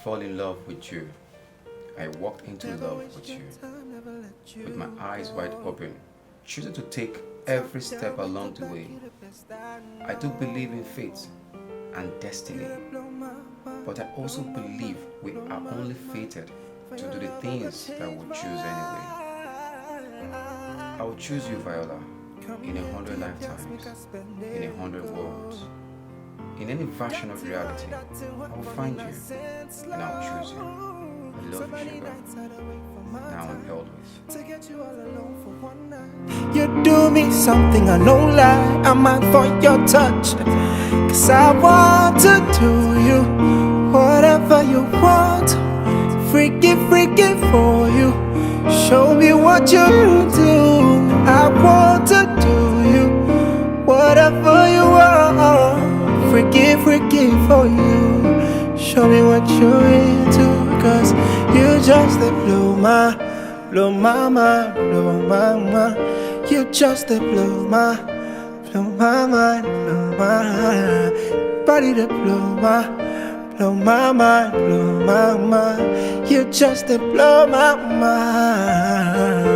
fall in love with you. I walked into love with you, with my eyes wide open, choosing to take every step along the way. I do believe in fate and destiny, but I also believe we are only fated to do the things that we choose anyway. I will choose you, Viola, in 100 lifetimes, in 100 worlds. In any version of reality, I will find you and I will choose you. I love you, sugar. Now and always. You do me something I no lie. I'm out for your touch, 'cause I want to do you whatever you want. Freaky, freaky for you. Show me what you do. I want to do you whatever you want. Freaky, freaky for you. Show me what you're into, 'cause you just blow my mind, blow my mind. You just blow my mind, blow my body to blow my mind, blow my mind. You just blow my mind.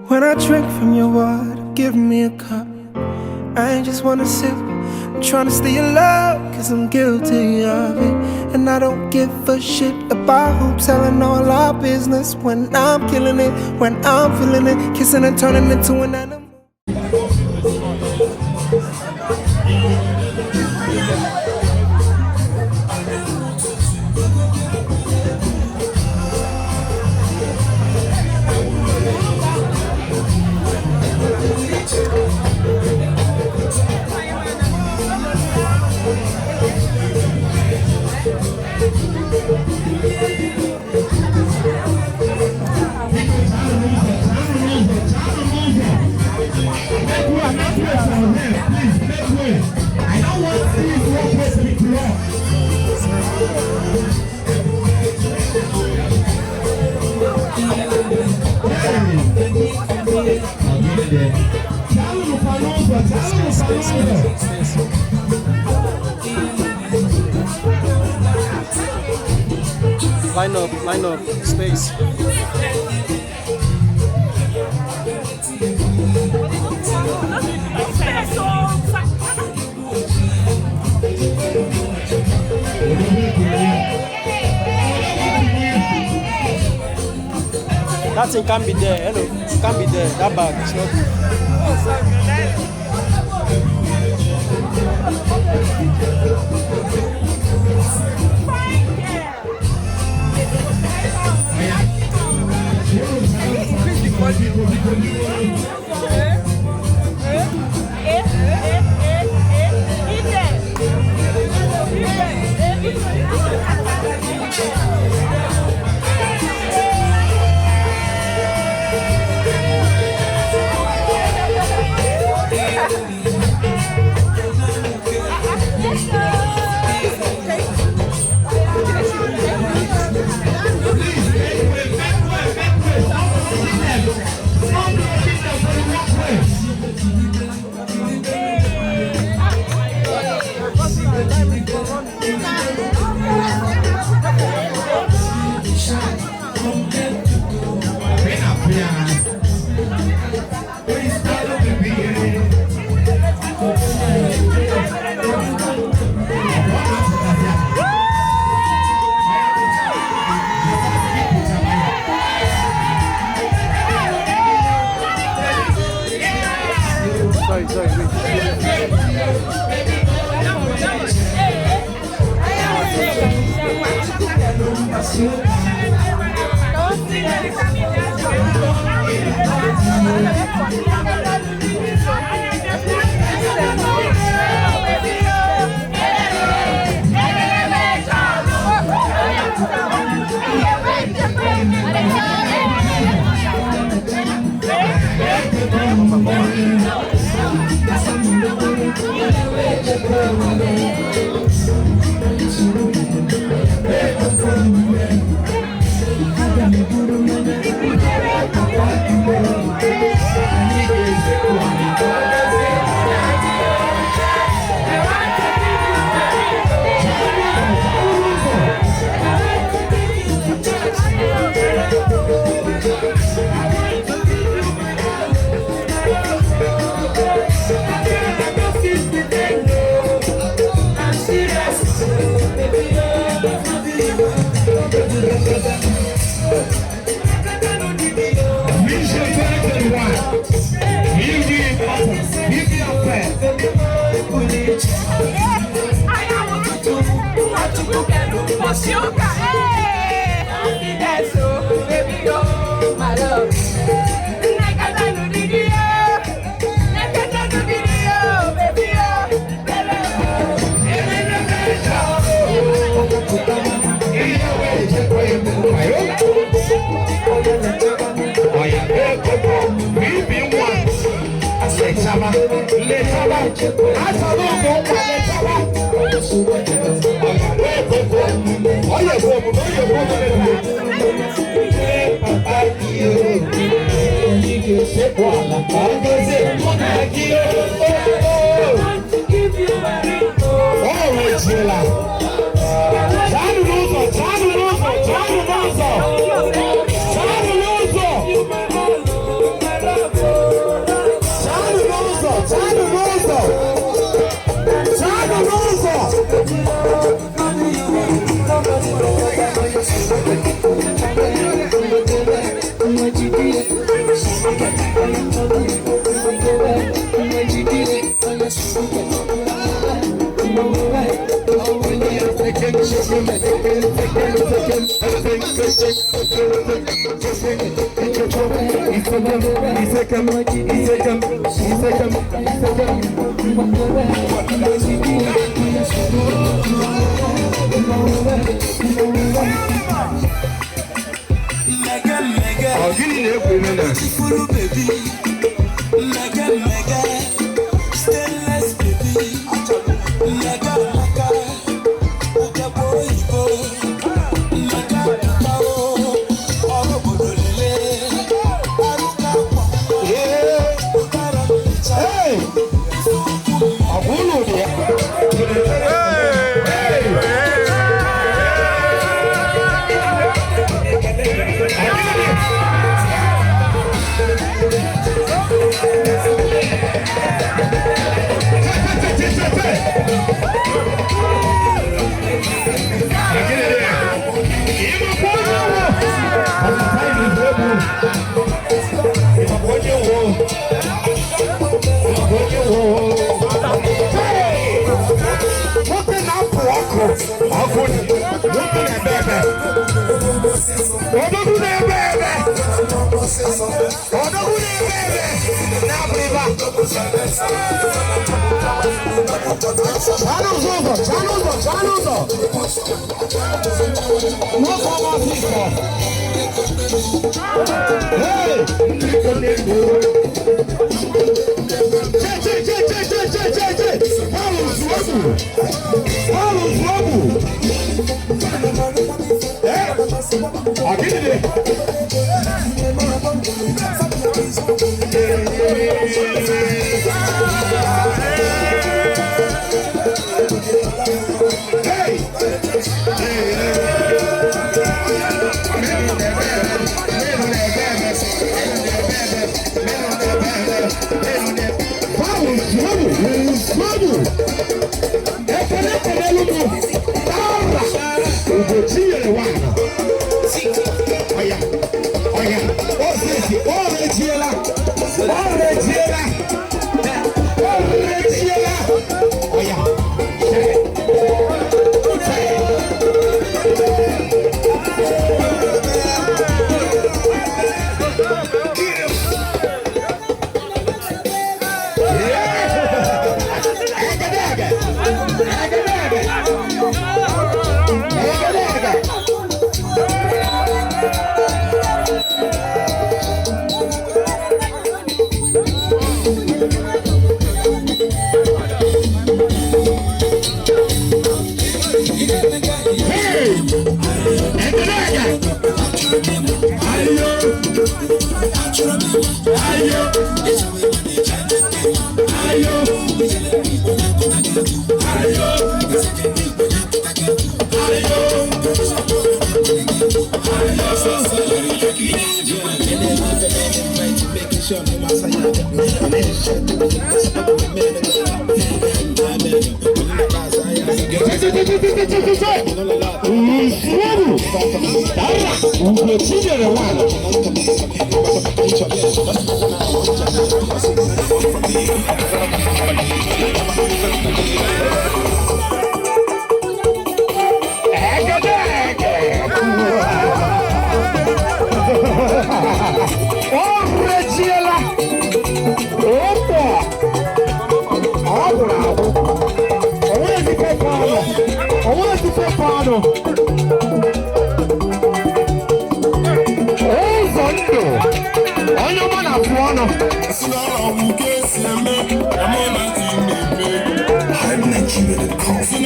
When I drink from your water, give me a cup. I ain't just wanna sip, I'm tryna stay alive, 'cause I'm guilty of it. And I don't give a shit about who telling all our business. When I'm killing it, when I'm feeling it, kissing and turning into an animal. Line up, space. That thing can't be there, hello, can't be there, that bag is not good. Beautifullu, baby. Mega, mega. Stainless, baby. Mega, mega. Oga boy, go. Mega, mega. Oga bodolele. Aruka, yeah. Hey. Abulu, I'm Nigerian coffee.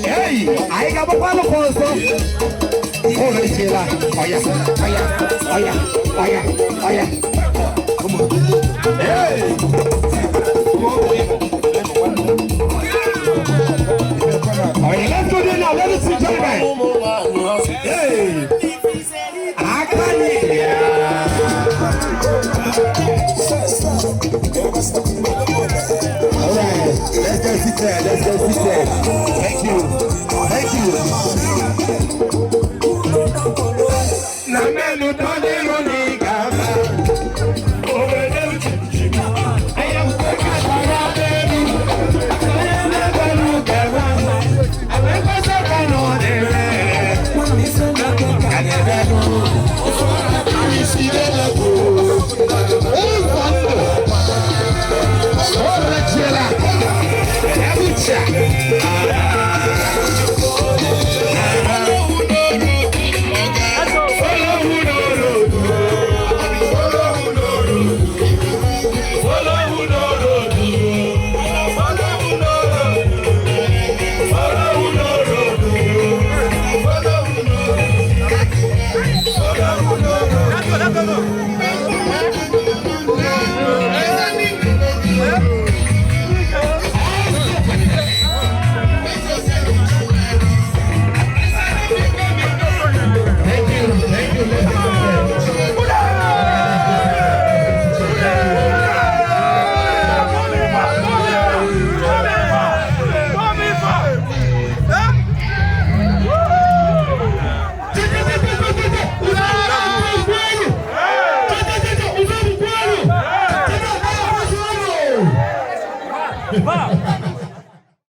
Hey, I got a palo also. Oh, let's see that. Oh, yeah. Oh, yeah. Oh, yeah. Oh, yeah. Oh, yeah. Come on. Hey. Oh, yeah. Let's go there now. Let's see, gentlemen. Hey. I can't hear. All right. Let's go sit there. Let's go